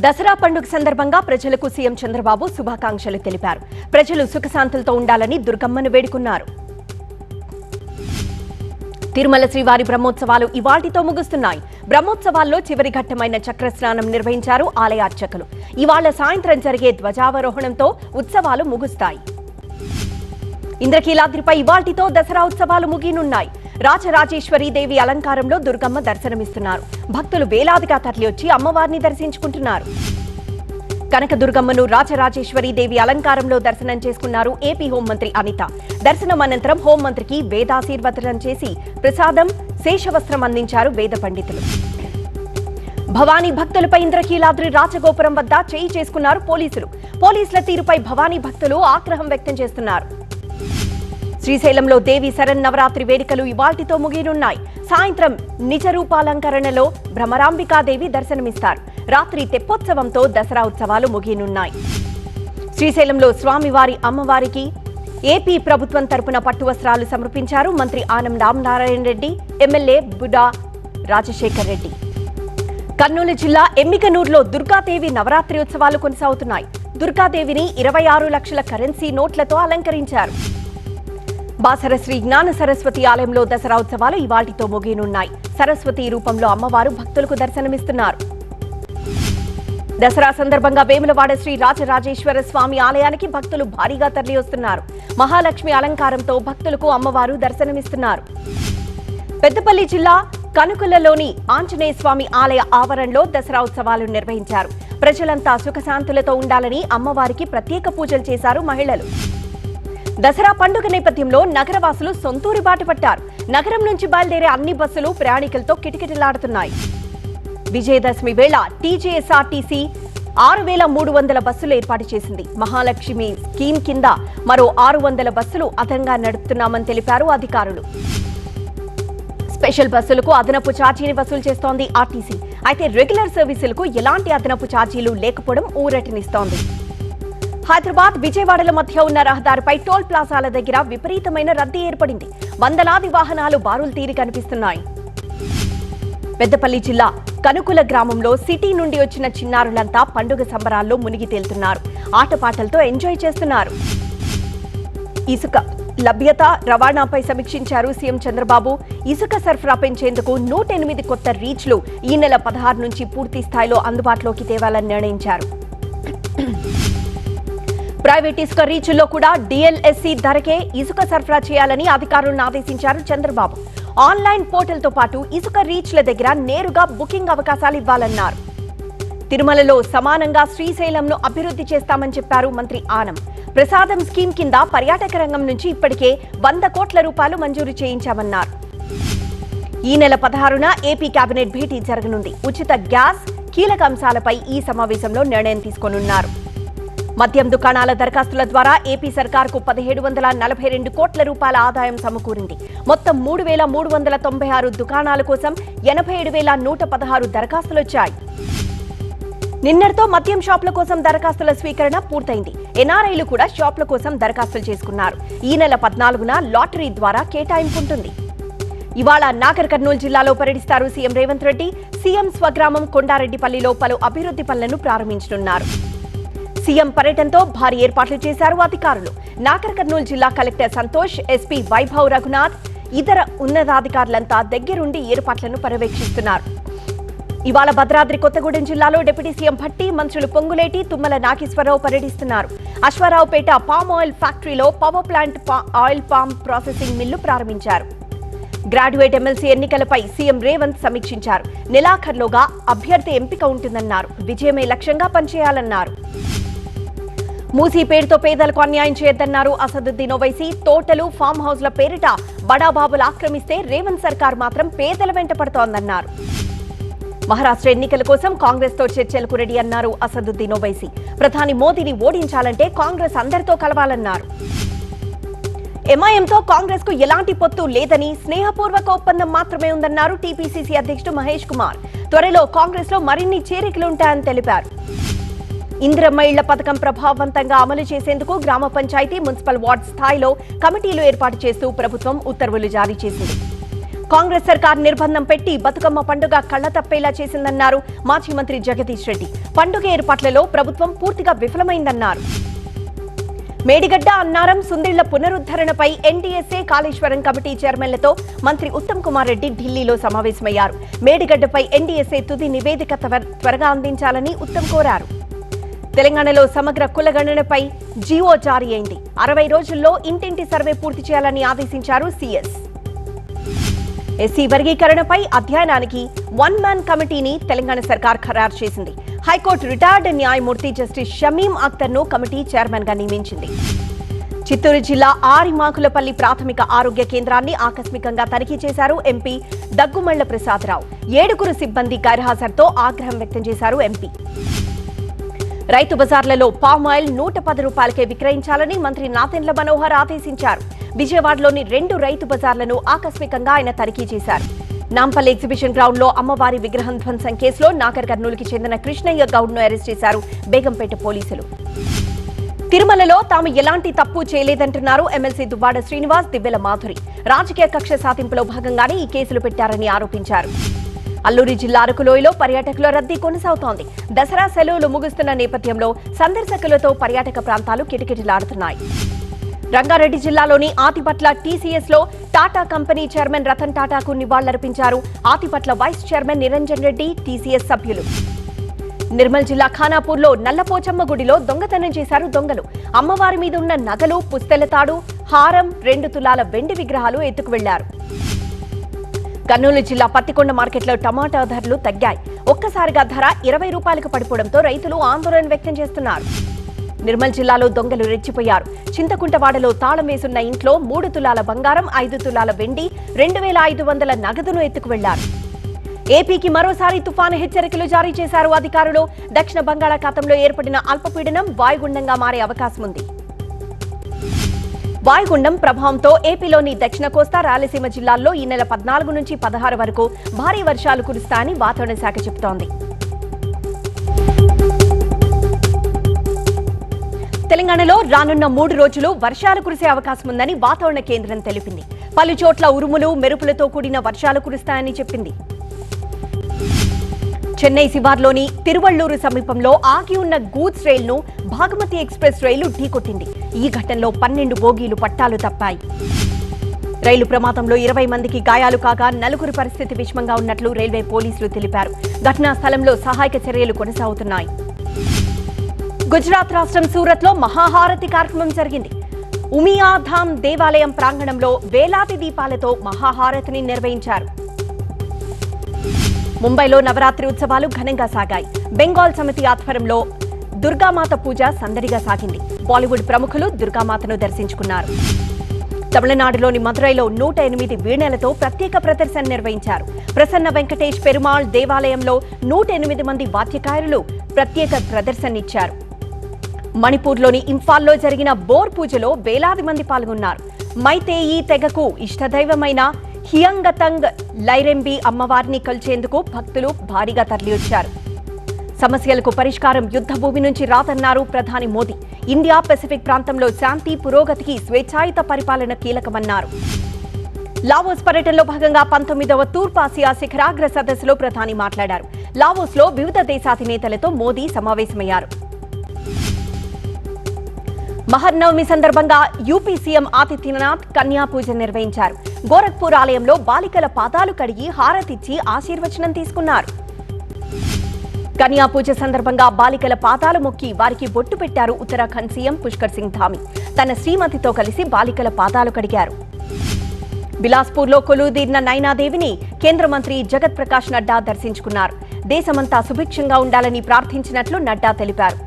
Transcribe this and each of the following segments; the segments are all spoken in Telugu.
దసరా పండుగ సందర్భంగా ప్రజలకు సీఎం చంద్రబాబు శుభాకాంక్షలు తెలిపారు. ప్రజలు సుఖశాంతులతో ఉండాలని దుర్గమ్మను వేడుకున్నారు. తిరుమల శ్రీవారి బ్రహ్మోత్సవాలు ఇవాళ్టితో ముగుస్తున్నాయి. బ్రహ్మోత్సవాల్లో చివరి ఘట్టమైన చక్రస్నానం నిర్వహించారు ఆలయ అర్చకులు. ఇవాళ సాయంత్రం జరిగే ధ్వజావరోహణంతో ఉత్సవాలు ముగుస్తాయి. ఇంద్రకీలాద్రిపై ఇవాళ్టితో దసరా ఉత్సవాలు ముగియనున్నాయి. రాజరాజేశ్వరి దేవి అలంకారంలో దుర్గమ్మ దర్శనమిస్తున్నారు. భక్తులు వేలాదిగా తరలివచ్చి అమ్మవారిని దర్శించుకుంటున్నారు. కనకదుర్గమ్మను రాజరాజేశ్వరి దేవి అలంకారంలో దర్శనం చేసుకున్నారు ఏపీ హోంమంత్రి అనిత. దర్శనం అనంతరం హోంమంత్రికి వేదాశీర్వదనం చేసి ప్రసాదం, శేషవస్త్రం అందించారు వేద పండితులు. భవానీ భక్తులపై ఇంద్రకీలాద్రి రాజగోపురం వద్ద చేయి చేసుకున్నారు పోలీసులు. పోలీసుల తీరుపై భవానీ భక్తులు ఆగ్రహం వ్యక్తం చేస్తున్నారు. శ్రీశైలంలో దేవి శరన్నవరాత్రి వేడుకలు ఇవాళ్టితో ముగియనున్నాయి. సాయంత్రం నిజ రూపాలంకరణలో భ్రమరాంబికాదేవి దర్శనమిస్తారు. రాత్రి తెప్పోత్సవంతో దసరా ఉత్సవాలు ముగియనున్నాయి. శ్రీశైలంలో స్వామివారి అమ్మవారికి ఏపీ ప్రభుత్వం తరపున పట్టు వస్త్రాలు సమర్పించారు మంత్రి ఆనం రామనారాయణ రెడ్డి, ఎమ్మెల్యే బుడా రాజశేఖర్ రెడ్డి. కర్నూలు జిల్లా ఎమ్మికనూరులో దుర్గాదేవి నవరాత్రి ఉత్సవాలు కొనసాగుతున్నాయి. దుర్గాదేవిని 26 లక్షల కరెన్సీ నోట్లతో అలంకరించారు. బాసర శ్రీ జ్ఞాన సరస్వతి ఆలయంలో దసరా ఉత్సవాలు ఇవాళ్టితో ముగియనున్నాయి. సరస్వతి రూపంలో అమ్మవారు భక్తులకు దర్శనమిస్తున్నారు. దసరా సందర్భంగా వేములవాడ శ్రీ రాజరాజేశ్వర స్వామి ఆలయానికి భక్తులు భారీగా తరలివస్తున్నారు. మహాలక్ష్మి అలంకారంతో భక్తులకు అమ్మవారు దర్శనమిస్తున్నారు. పెద్దపల్లి జిల్లా కనుకులలోని ఆంజనేయ స్వామి ఆలయ ఆవరణలో దసరా ఉత్సవాలు నిర్వహించారు. ప్రజలంతా సుఖశాంతులతో ఉండాలని అమ్మవారికి ప్రత్యేక పూజలు చేశారు మహిళలు. దసరా పండుగ నేపథ్యంలో నగరవాసులు సొంతూరి బాట పట్టారు. నగరం నుంచి బయలుదేరే అన్ని బస్సులు ప్రయాణికులతో కిటకిటలాడుతున్నాయి. విజయదశమి వేళ టీజీఎస్ఆర్టీసీ 6300 బస్సులు ఏర్పాటు చేసింది. మహాలక్ష్మి స్కీమ్ కింద మరో 600 బస్సులు అదనంగా నడుపుతున్నామని తెలిపారు అధికారులు. స్పెషల్ బస్సులకు అదనపు ఛార్జీని వసూలు చేస్తోంది ఆర్టీసీ. అయితే రెగ్యులర్ సర్వీసులకు ఎలాంటి అదనపు ఛార్జీలు లేకపోవడం ఊరటనిస్తోంది. హైదరాబాద్ విజయవాడల మధ్య ఉన్న రహదారిపై టోల్ ప్లాజాల దగ్గర విపరీతమైన రద్దీ ఏర్పడింది. వందలాది వాహనాలు బారులు తీరి కనిపిస్తున్నాయి. పెద్దపల్లి జిల్లా కనుకుల గ్రామంలో సిటీ నుండి వచ్చిన చిన్నారులంతా పండుగ సంబరాల్లో మునిగి తేలుతున్నారు. ఆటపాటలతో ఎంజాయ్ చేస్తున్నారు. ఇసుక లభ్యత, రవాణాపై సమీక్షించారు సీఎం చంద్రబాబు. ఇసుక సరఫరా పెంచేందుకు 108 కొత్త రీచ్లు ఈ నెల 16 నుంచి పూర్తి స్థాయిలో అందుబాటులోకి తేవాలని నిర్ణయించారు. ప్రైవేట్ ఇసుక రీచ్ల్లో కూడా డిఎల్ఎస్సీ ధరకే ఇసుక సరఫరా చేయాలని అధికారులను ఆదేశించారు చంద్రబాబు. ఆన్లైన్ పోర్టల్తో పాటు ఇసుక రీచ్ల దగ్గర నేరుగా బుకింగ్ అవకాశాలు ఇవ్వాలన్నారు. తిరుమలలో సమానంగా శ్రీశైలంను అభివృద్ధి చేస్తామని చెప్పారు మంత్రి ఆనం. ప్రసాదం స్కీమ్ కింద పర్యాటక రంగం నుంచి ఇప్పటికే 100 కోట్ల రూపాయలు మంజూరు చేయించామన్నారు. ఈ నెల 16న ఏపీ కేబినెట్ భేటీ జరగనుంది. ఉచిత గ్యాస్, కీలక అంశాలపై ఈ సమావేశంలో నిర్ణయం తీసుకోనున్నారు. మద్యం దుకాణాల దరఖాస్తుల ద్వారా ఏపీ సర్కార్కు 1742 కోట్ల రూపాయల ఆదాయం సమకూరింది. మొత్తం 3396 దుకాణాల కోసం 87,116 దరఖాస్తులు వచ్చాయి. నిన్నటితో మద్యం షాపుల కోసం దరఖాస్తుల స్వీకరణ పూర్తయింది. ఎన్ఆర్ఐలు కూడా షాపుల కోసం దరఖాస్తులు చేసుకున్నారు. ఈ నెల 14న లాటరీ ద్వారా కేటాయింపు ఉంటుంది. ఇవాళ నాగర్ కర్నూలు జిల్లాలో పర్యటిస్తారు సీఎం రేవంత్ రెడ్డి. సీఎం స్వగ్రామం కొండారెడ్డిపల్లిలో పలు అభివృద్ధి పనులను ప్రారంభించనున్నారు. సీఎం పర్యటనతో భారీ ఏర్పాట్లు చేశారు అధికారులు. నాగర్ కర్నూలు జిల్లా కలెక్టర్ సంతోష్, ఎస్పీ వైభవ్ రఘునాథ్, ఇతర ఉన్నతాధికారులంతా దగ్గరుండి ఏర్పాట్లను పర్యవేక్షిస్తున్నారు. ఇవాళ భద్రాద్రి కొత్తగూడెం జిల్లాలో డిప్యూటీ సీఎం భట్టి, మంత్రులు పొంగులేటి, తుమ్మల నాగేశ్వరరావు పర్యటిస్తున్నారు. అశ్వారావుపేట పామ్ ఆయిల్ ఫ్యాక్టరీలో power plant oil palm processing mill ప్రారంభించారు. గ్రాడ్యుయేట్ ఎమ్మెల్సీ ఎన్నికలపై సీఎం రేవంత్ సమీక్షించారు. నెలాఖర్లోగా అభ్యర్థి ఎంపిక ఉంటుందన్నారు. విజయమే లక్ష్యంగా పనిచేయాలన్నారు. మూసీ పేరుతో పేదలకు అన్యాయం చేయొద్దన్నారు అసదుద్దీన్ ఓవైసీ. తోటలు, ఫామ్ హౌస్ల పేరిట బడాబాబులు ఆక్రమిస్తే రేవంత్ సర్కార్ మాత్రం పేదల వెంట పడుతోందన్నారు. మహారాష్ట్ర ఎన్నికల కోసం కాంగ్రెస్ తో చర్చలకు రెడీ అన్నారు అసదుద్దీన్ ఓవైసీ. ప్రధాని మోదీని ఓడించాలంటే కాంగ్రెస్ అందరితో కలవాలన్నారు. ఎంఐఎంతో కాంగ్రెస్ కు ఎలాంటి పొత్తు లేదని, స్నేహపూర్వక ఒప్పందం మాత్రమే ఉందన్నారు టీపీసీసీ అధ్యక్షుడు మహేష్ కుమార్. త్వరలో కాంగ్రెస్ లో మరిన్ని చేరికలుంటాయని తెలిపారు. ఇందిరమ్మ ఇళ్ల పథకం ప్రభావవంతంగా అమలు చేసేందుకు గ్రామ పంచాయతీ, మున్సిపల్ వార్డు స్థాయిలో కమిటీలు ఏర్పాటు చేస్తూ ప్రభుత్వం ఉత్తర్వులు జారీ చేసింది. కాంగ్రెస్ సర్కార్ నిర్బంధం పెట్టి బతుకమ్మ పండుగ కళ్ల తప్పేలా చేసిందన్నారు మాజీ మంత్రి జగదీష్ రెడ్డి. పండుగ ఏర్పాట్లలో ప్రభుత్వం పూర్తిగా విఫలమైందన్నారు. మేడిగడ్డ, అన్నారం, సుందిళ్ల పునరుద్ధరణపై ఎన్డీఎస్ఏ, కాళేశ్వరం కమిటీ చైర్మన్లతో మంత్రి ఉత్తమ్ కుమార్ రెడ్డి ఢిల్లీలో సమావేశమయ్యారు. మేడిగడ్డపై ఎన్డీఎస్ఏ తుది నివేదిక త్వరగా అందించాలని ఉత్తమ్ కోరారు. తెలంగాణలో సమగ్ర కులగణనపై జీవో జారీ అయింది. 60 రోజుల్లో ఇంటింటి సర్వే పూర్తి చేయాలని ఆదేశించారు సీఎస్. ఎస్సీ వర్గీకరణపై అధ్యయనానికి 1 మ్యాన్ కమిటీని తెలంగాణ సర్కార్ ఖరారు చేసింది. హైకోర్టు రిటైర్డ్ న్యాయమూర్తి జస్టిస్ షమీం అఖ్తర్ను కమిటీ చైర్మన్ గా నియమించింది. చిత్తూరు జిల్లా ఆరిమాకులపల్లి ప్రాథమిక ఆరోగ్య కేంద్రాన్ని ఆకస్మికంగా తనిఖీ చేశారు ఎంపీ దగ్గుమళ్ల ప్రసాదరావు. 7 సిబ్బంది గైర్హాజరుతో ఆగ్రహం వ్యక్తం చేశారు ఎంపీ. రైతు బజార్లలో పామాయిల్ 110 రూపాయలకే విక్రయించాలని మంత్రి నాదెండ్ల మనోహర్ ఆదేశించారు. విజయవాడలోని 2 రైతు బజార్లను ఆకస్మికంగా ఆయన తనిఖీ చేశారు. నాంపల్లి ఎగ్జిబిషన్ గ్రౌండ్ లో అమ్మవారి విగ్రహం ధ్వంసం కేసులో నాగర్ కర్నూలుకి చెందిన కృష్ణయ్య గౌడ్ ను అరెస్ట్ చేశారు బేగంపేట పోలీసులు. తిరుమలలో తాము ఎలాంటి తప్పు చేయలేదంటున్నారు ఎమ్మెల్సీ దువ్వాడ శ్రీనివాస్, దివ్యల మాధురి. రాజకీయ కక్ష సాధింపులో భాగంగానే ఈ కేసులు పెట్టారని ఆరోపించారు. అల్లూరి జిల్లా అరకులోయలో పర్యాటకుల రద్దీ కొనసాగుతోంది. దసరా సెలవులు ముగుస్తున్న నేపథ్యంలో సందర్శకులతో పర్యాటక ప్రాంతాలు కిటకిటలాడుతున్నాయి. రంగారెడ్డి జిల్లాలోని ఆతిపట్ల టీసీఎస్ లో టాటా కంపెనీ చైర్మన్ రతన్ టాటాకు నివాళులర్పించారు Atipatla vice chairman Niranjan Reddy, TCS సభ్యులు. నిర్మల్ జిల్లా ఖానాపూర్లో నల్లపోచమ్మ గుడిలో దొంగతనం చేశారు దొంగలు. అమ్మవారి మీద ఉన్న నగలు, పుస్తెల తాడు, హారం, 2 తులాల వెండి విగ్రహాలు ఎత్తుకు వెళ్లారు. కర్నూలు జిల్లా పత్తికొండ మార్కెట్లో టమాటా ధరలు తగ్గాయి. ఒక్కసారిగా ధర 20 రూపాయలకు పడిపోవడంతో రైతులు ఆందోళన వ్యక్తం చేస్తున్నారు. నిర్మల్ జిల్లాలో దొంగలు రెచ్చిపోయారు. చింతకుంటవాడలో తాళం వేసున్న ఇంట్లో 3 తులాల బంగారం, 5 తులాల వెండి, 2500 నగదును ఎత్తుకు వెళ్లారు. ఏపీకి మరోసారి తుఫాను హెచ్చరికలు జారీ చేశారు అధికారులు. దక్షిణ బంగాళాఖాతంలో ఏర్పడిన అల్పపీడనం వాయుగుండంగా మారే అవకాశం ఉంది. వాయుగుండం ప్రభావంతో ఏపీలోని దక్షిణ కోస్తా, రాయలసీమ జిల్లాల్లో ఈ నెల 14 నుంచి 16 వరకు భారీ వర్షాలు కురుస్తాయని వాతావరణ శాఖ చెబుతోంది. తెలంగాణలో రానున్న 3 రోజులు వర్షాలు కురిసే అవకాశం ఉందని వాతావరణ కేంద్రం తెలిపింది. పలు చోట్ల ఉరుములు, మెరుపులతో కూడిన వర్షాలు కురుస్తాయని చెప్పింది. చెన్నై శివార్లోని తిరువళ్లూరు సమీపంలో ఆగి ఉన్న గూడ్స్ రైలును భాగమతి ఎక్స్ప్రెస్ రైలు ఢీకొట్టింది. ఈ ఘటనలో 12 బోగీలు పట్టాలు తప్పాయి. రైలు ప్రమాదంలో 20 మందికి గాయాలు కాగా 4 పరిస్థితి విషమంగా ఉన్నట్లు రైల్వే పోలీసులు తెలిపారు. ఘటనా స్థలంలో సహాయక చర్యలు కొనసాగుతున్నాయి. గుజరాత్ రాష్ట్రం సూరత్ లో మహాహారతి కార్యక్రమం జరిగింది. ఉమియాధామ్ దేవాలయం ప్రాంగణంలో వేలాది దీపాలతో మహాహారతిని నిర్వహించారు. ముంబైలో నవరాత్రి ఉత్సవాలు ఘనంగా సాగాయి. బెంగాల్ సమితి ఆధ్వర్యంలో దుర్గామాత పూజ సందడిగా సాగింది. బాలీవుడ్ ప్రముఖులు దుర్గామాతను దర్శించుకున్నారు. తమిళనాడులోని మదురైలో 108 వీణలతో ప్రత్యేక ప్రదర్శన నిర్వహించారు. ప్రసన్న వెంకటేష్ పెరుమాళ్ దేవాలయంలో 108 మంది వాద్యకారులు ప్రత్యేక ప్రదర్శననిచ్చారు. మణిపూర్లోని ఇంఫాల్లో జరిగిన బోర్ పూజలో వేలాది మంది పాల్గొన్నారు. మైతేయి తెగకు ఇష్టదైవమైన హియంగతంగ్ లైరెంబి అమ్మవారిని కొలిచేందుకు భక్తులు భారీగా తరలివచ్చారు. సమస్యలకు పరిష్కారం యుద్ధభూమి నుంచి రాదన్నారు ప్రధాని మోదీ. ఇండియా పెసిఫిక్ ప్రాంతంలో శాంతి, పురోగతికి స్వేచ్ఛాయుత పరిపాలన కీలకమన్నారు. లావోస్ పర్యటనలో భాగంగా 19వ తూర్పాసియా శిఖరాగ్ర సదస్సులో ప్రధాని మాట్లాడారు. లావోస్ లో వివిధ దేశాధినేతలతో మోదీ సమావేశమయ్యారు. మహర్నవమి సందర్భంగా యూపీ సీఎం ఆదిత్యనాథ్ కన్యా పూజ నిర్వహించారు. గోరఖ్పూర్ ఆలయంలో బాలికల పాదాలు కడిగి హారతిచ్చి ఆశీర్వచనం తీసుకున్నారు. కన్యా పూజ సందర్భంగా బాలికల పాదాలు మొక్కి వారికి బొట్టు పెట్టారు ఉత్తరాఖండ్ సీఎం పుష్కర్ సింగ్ ధామి. తన శ్రీమతితో కలిసి బాలికల పాదాలు కడిగారు. బిలాస్పూర్లో కొలువుదీరిన నైనాదేవిని కేంద్ర మంత్రి జగత్ ప్రకాష్ నడ్డా దర్శించుకున్నారు. దేశమంతా సుభిక్షంగా ఉండాలని ప్రార్థించినట్లు నడ్డా తెలిపారు.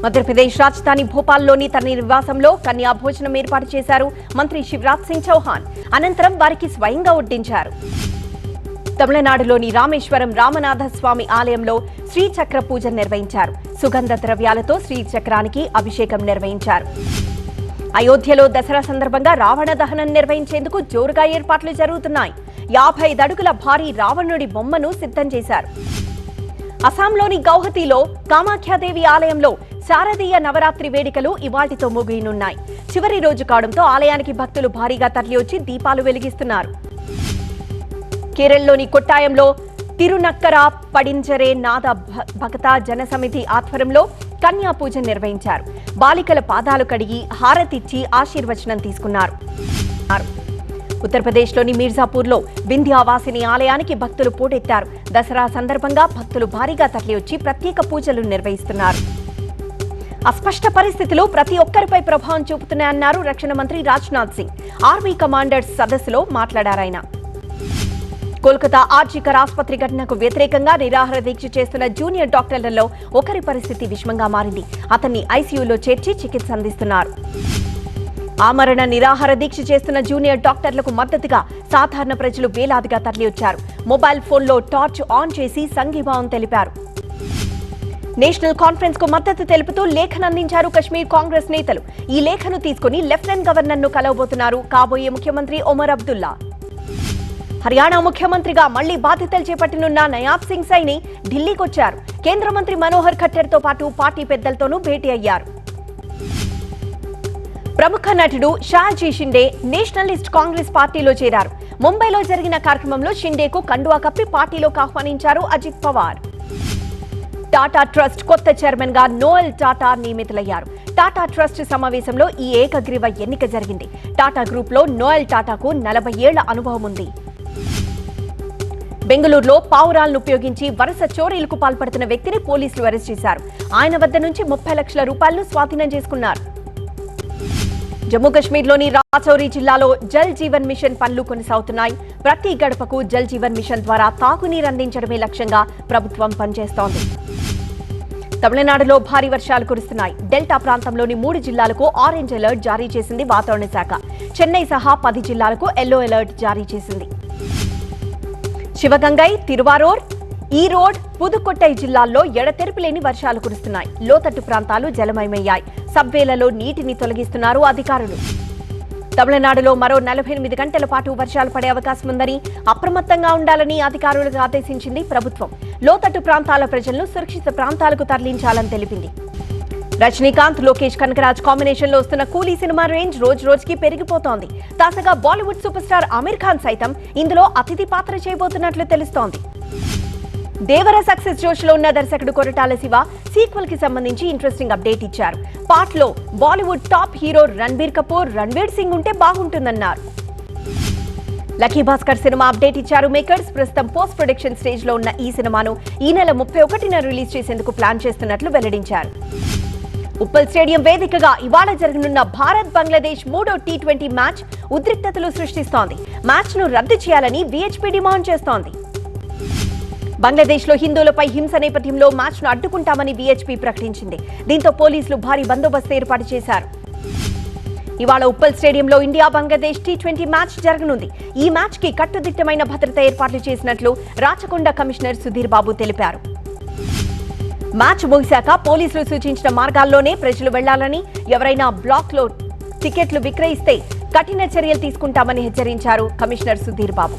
మధ్యప్రదేశ్ రాజధాని భోపాల్లోని తన నివాసంలో కన్యా భోజనం ఏర్పాటు చేశారు మంత్రి శివరాజ్ సింగ్ చౌహాన్. అనంతరం వారికి స్వయంగా వడ్డించారు. తమిళనాడులోని రామేశ్వరం రామనాథ స్వామి ఆలయంలో శ్రీచక్ర పూజ నిర్వహించారు. సుగంధ ద్రవ్యాలతో శ్రీచక్రానికి అభిషేకం నిర్వహించారు. అయోధ్యలో దసరా సందర్భంగా రావణ దహనం నిర్వహించేందుకు జోరుగా ఏర్పాట్లు జరుగుతున్నాయి. 55 అడుగుల భారీ రావణుడి బొమ్మను సిద్ధం చేశారు. అస్సాంలోని గౌహతిలో కామాఖ్యాదేవి ఆలయంలో శారదీయ నవరాత్రి వేడుకలు ఇవాళ్టితో ముగియనున్నాయి. చివరి రోజు కావడంతో ఆలయానికి భక్తులు భారీగా తరలివచ్చి దీపాలు వెలిగిస్తున్నారు. కేరళలోని కొట్టాయంలో తిరునక్కర పడింజరే నాద భగత జనసమితి ఆధ్వర్యంలో కన్యా పూజ నిర్వహించారు. బాలికల పాదాలు కడిగి హారతిచ్చి ఆశీర్వచనం తీసుకున్నారు. ఉత్తరప్రదేశ్లోని మీర్జాపూర్లో వింధ్యావాసిని ఆలయానికి భక్తులు పోటెత్తారు. దసరా సందర్భంగా భక్తులు భారీగా తరలివచ్చి ప్రత్యేక పూజలు నిర్వహిస్తున్నారు. అస్పష్ట పరిస్థితులు ప్రతి ఒక్కరిపై ప్రభావం చూపుతున్నాయన్నారు రక్షణ మంత్రి రాజ్నాథ్ సింగ్. ఆర్మీ కమాండర్స్ సదస్సులో మాట్లాడారాయన. కోల్కతా ఆర్జికర్ ఆసుపత్రి ఘటనకు వ్యతిరేకంగా నిరాహార దీక్ష చేస్తున్న జూనియర్ డాక్టర్లలో ఒకరి పరిస్థితి విషమంగా మారింది. అతన్ని ఐసీయూలో చేర్చి చికిత్స అందిస్తున్నారు. ఆమరణ నిరాహార దీక్ష చేస్తున్న జూనియర్ డాక్టర్లకు మద్దతుగా సాధారణ ప్రజలు వేలాదిగా తరలివచ్చారు. మొబైల్ ఫోన్లో టార్చ్ ఆన్ చేసి సంఘీభావం తెలిపారు. నేషనల్ కాన్ఫరెన్స్ కు మద్దతు తెలుపుతూ లేఖను అందించారు కశ్మీర్ కాంగ్రెస్ నేతలు. ఈ లేఖను తీసుకుని లెఫ్టినెంట్ గవర్నర్ ను కలవబోతున్నారు కాబోయే ముఖ్యమంత్రి ఒమర్ అబ్దుల్లా. హర్యానా ముఖ్యమంత్రిగా మళ్లీ బాధ్యతలు చేపట్టనున్న నయాబ్ సింగ్ సైని ఢిల్లీకొచ్చారు. కేంద్ర మంత్రి మనోహర్ ఖట్టర్ తో పాటు పార్టీ పెద్దలతోనూ భేటీ అయ్యారు. ప్రముఖ నటుడు షాజీ షిండే నేషనలిస్ట్ కాంగ్రెస్ పార్టీలో చేరారు. ముంబైలో జరిగిన కార్యక్రమంలో షిండేకు కండువా కప్పి పార్టీలోకి ఆహ్వానించారు అజిత్ పవార్. టాటా ట్రస్ట్ కొత్త చైర్మన్ గా నోయల్ టాటా నియమితులయ్యారు. టాటా ట్రస్ట్ సమావేశంలో ఈ ఏకగ్రీవ ఎన్నిక జరిగింది. టాటా గ్రూప్ లో నోయల్ టాటాకు 40 ఏళ్ల అనుభవం ఉంది. బెంగళూరులో పావురాలను ఉపయోగించి వరుస చోరీలకు పాల్పడుతున్న వ్యక్తిని పోలీసులు అరెస్ట్ చేశారు. ఆయన వద్ద నుంచి 30 లక్షల రూపాయలను స్వాధీనం చేసుకున్నారు. జమ్మూ కశ్మీర్లోని రాజౌరి జిల్లాలో జల్ జీవన్ మిషన్ పనులు కొనసాగుతున్నాయి. ప్రతి గడపకు జల్ జీవన్ మిషన్ ద్వారా తాగునీరు అందించడమే లక్ష్యంగా ప్రభుత్వం పనిచేస్తోంది. తమిళనాడులో భారీ వర్షాలు కురుస్తున్నాయి. డెల్టా ప్రాంతంలోని 3 జిల్లాలకు ఆరెంజ్ అలర్ట్ జారీ చేసింది వాతావరణ శాఖ. చెన్నై సహా 10 జిల్లాలకు ఎల్లో అలర్ట్ జారీ చేసింది. శివగంగై, తిరువారూర్, ఈరోడ్, పుదుకొట్టై జిల్లాల్లో ఎడతెరిపిలేని వర్షాలు కురుస్తున్నాయి. లోతట్టు ప్రాంతాలు జలమయమయ్యాయి. సబ్వేలలో నీటిని తొలగిస్తున్నారు అధికారులు. తమిళనాడులో మరో 48 గంటల పాటు వర్షాలు పడే అవకాశం ఉందని, అప్రమత్తంగా ఉండాలని అధికారులకు ఆదేశించింది ప్రభుత్వం. లోతట్టు ప్రాంతాల ప్రజలను సురక్షిత ప్రాంతాలకు తరలించాలని తెలిపింది. రజనీకాంత్, లోకేష్ కనకరాజ్ కాంబినేషన్ లో వస్తున్న కూలీ సినిమా రేంజ్ రోజు రోజుకి పెరిగిపోతోంది. తాజాగా బాలీవుడ్ సూపర్ స్టార్ ఆమిర్ ఖాన్ సైతం ఇందులో అతిథి పాత్ర చేయబోతున్నట్లు తెలుస్తోంది. దేవర సక్సెస్ జోష్ లో ఉన్న దర్శకుడు కొరటాల శివ సీక్వెల్ కి సంబంధించి ఇంట్రెస్టింగ్ అప్డేట్ ఇచ్చారు. పార్ట్ లో బాలీవుడ్ టాప్ హీరో రణబీర్ కపూర్, రణ్వీర్ సింగ్ ఉంటే బాగుంటుందన్నారు. లక్కీ భాస్కర్ సినిమా అప్డేట్ ఇచ్చారు మేకర్స్. ప్రస్తుతం పోస్ట్ ప్రొడక్షన్ స్టేజ్ లో ఉన్న ఈ సినిమాను ఈ నెల 31న రిలీజ్ చేసేందుకు ప్లాన్ చేస్తున్నట్లు వెల్లడించారు. ఉప్పల్ స్టేడియం వేదికగా ఇవాళ జరగనున్న భారత్ బంగ్లాదేశ్ 3వ T20 మ్యాచ్ ఉద్రిక్తతలు సృష్టిస్తోంది. మ్యాచ్ ను రద్దు చేయాలని VHP డిమాండ్ చేస్తోంది. బంగ్లాదేశ్ లో హిందువులపై హింస నేపథ్యంలో మ్యాచ్ ను అడ్డుకుంటామని VHP ప్రకటించింది. దీంతో పోలీసులు భారీ బందోబస్తు ఏర్పాటు చేశారు. ఇవాళ ఉప్పల్ స్టేడియంలో ఇండియా బంగ్లాదేశ్ T20 మ్యాచ్ జరగనుంది. ఈ మ్యాచ్ కి కట్టుదిట్టమైన భద్రతా ఏర్పాట్లు చేసినట్లు రాచకొండ కమిషనర్ సుధీర్ బాబు తెలిపారు. మ్యాచ్ ముగిశాక పోలీసులు సూచించిన మార్గాల్లోనే ప్రజలు వెళ్లాలని, ఎవరైనా బ్లాక్ లో టికెట్లు విక్రయిస్తే కఠిన చర్యలు తీసుకుంటామని హెచ్చరించారు కమిషనర్ సుధీర్ బాబు.